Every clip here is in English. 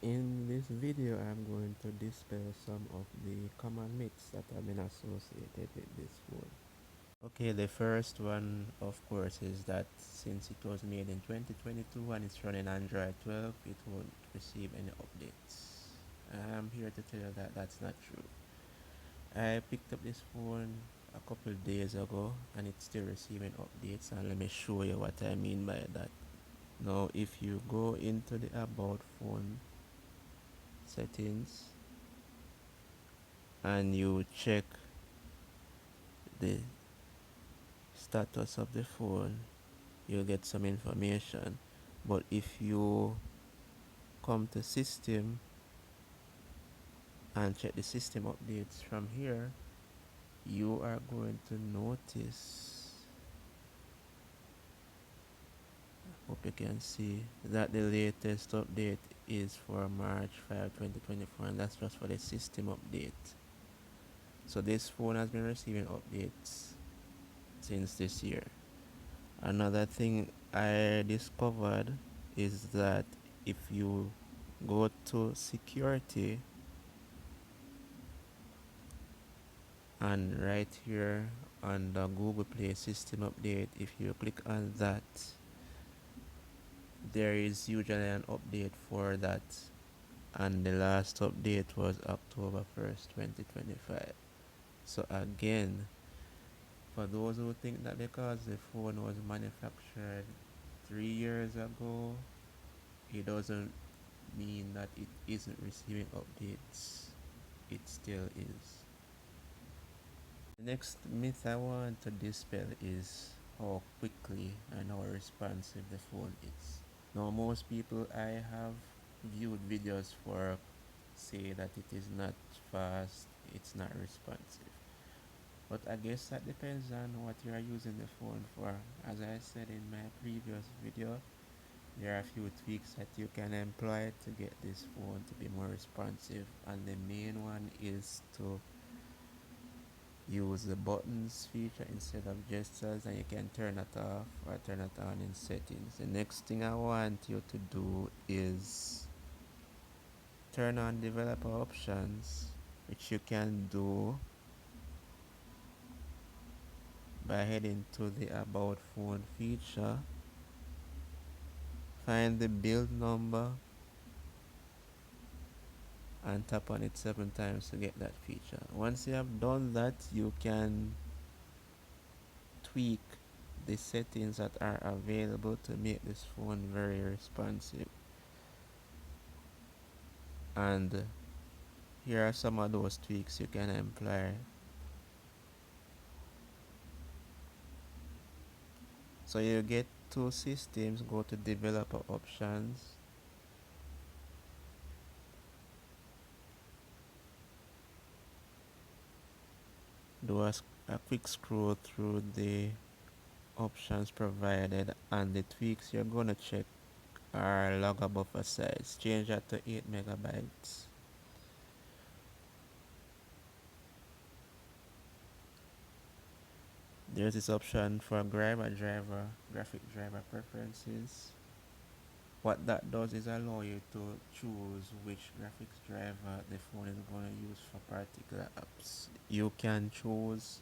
In this video, I'm going to dispel some of the common myths that have been associated with this phone. Okay, the first one, of course, is that since it was made in 2022 and it's running Android 12, it won't receive any updates. I'm here to tell you that that's not true. I picked up this phone a couple days ago and it's still receiving updates, and let me show you what I mean by that. Now, if you go into the About Phone settings and you check the status of the phone, you'll get some information. But if you come to system and check the system updates from here, you are going to notice, hope you can see, that the latest update is for March 5, 2024, and that's just for the system update. So this phone has been receiving updates since this year. Another thing I discovered is that if you go to security and right here on the Google Play system update, if you click on that, there is usually an update for that, and the last update was October 1st, 2025. So again, for those who think that because the phone was manufactured 3 years ago, it doesn't mean that it isn't receiving updates. It still is. The next myth I want to dispel is how quickly and how responsive the phone is. Now, most people I have viewed videos for say that it is not fast, it's not responsive. But I guess that depends on what you are using the phone for. As I said in my previous video, there are a few tweaks that you can employ to get this phone to be more responsive, and the main one is to use the buttons feature instead of gestures, and you can turn it off or turn it on in settings. The next thing I want you to do is turn on developer options, which you can do by heading to the About Phone feature, find the build number, and tap on it 7 times to get that feature. Once you have done that, you can tweak the settings that are available to make this phone very responsive. And here are some of those tweaks you can employ. So you get two systems, go to developer options, do a quick scroll through the options provided, and the tweaks you're going to check are logger buffer size. Change that to 8 megabytes. There's this option for graphic driver preferences. What that does is allow you to choose which graphics driver the phone is going to use for particular apps. You can choose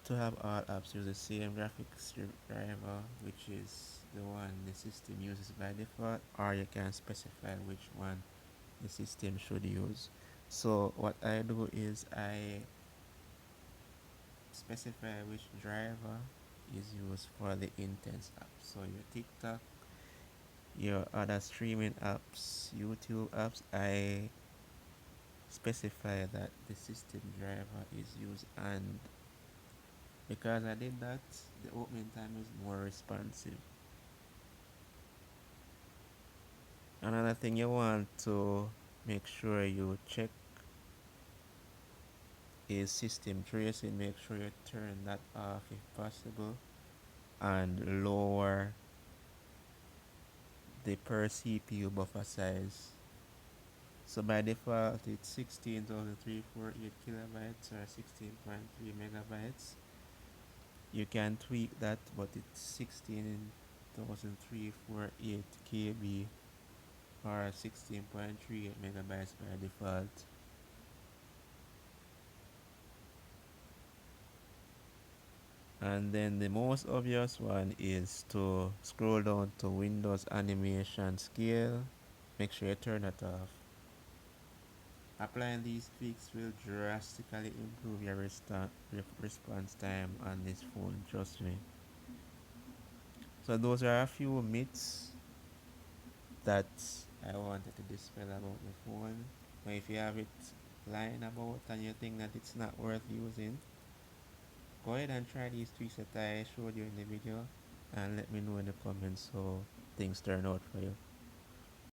to have all apps use the same graphics driver, which is the one the system uses by default, or you can specify which one the system should use. So what I do is I specify which driver is used for the intense apps. So your TikTok, your other streaming apps, YouTube apps, I specify that the system driver is used, and because I did that, the opening time is more responsive. Another thing you want to make sure you check is system tracing. Make sure you turn that off if possible, and lower the per CPU buffer size. So by default it's 16,348 kilobytes or 16.3 megabytes. You can tweak that, but it's 16,348 KB or 16.38 megabytes by default. And then the most obvious one is to scroll down to Windows Animation Scale. Make sure you turn it off. Applying these tweaks will drastically improve your response time on this phone, trust me. So those are a few myths that I wanted to dispel about the phone. But if you have it lying about and you think that it's not worth using, go ahead and try these tweaks that I showed you in the video and let me know in the comments how things turn out for you.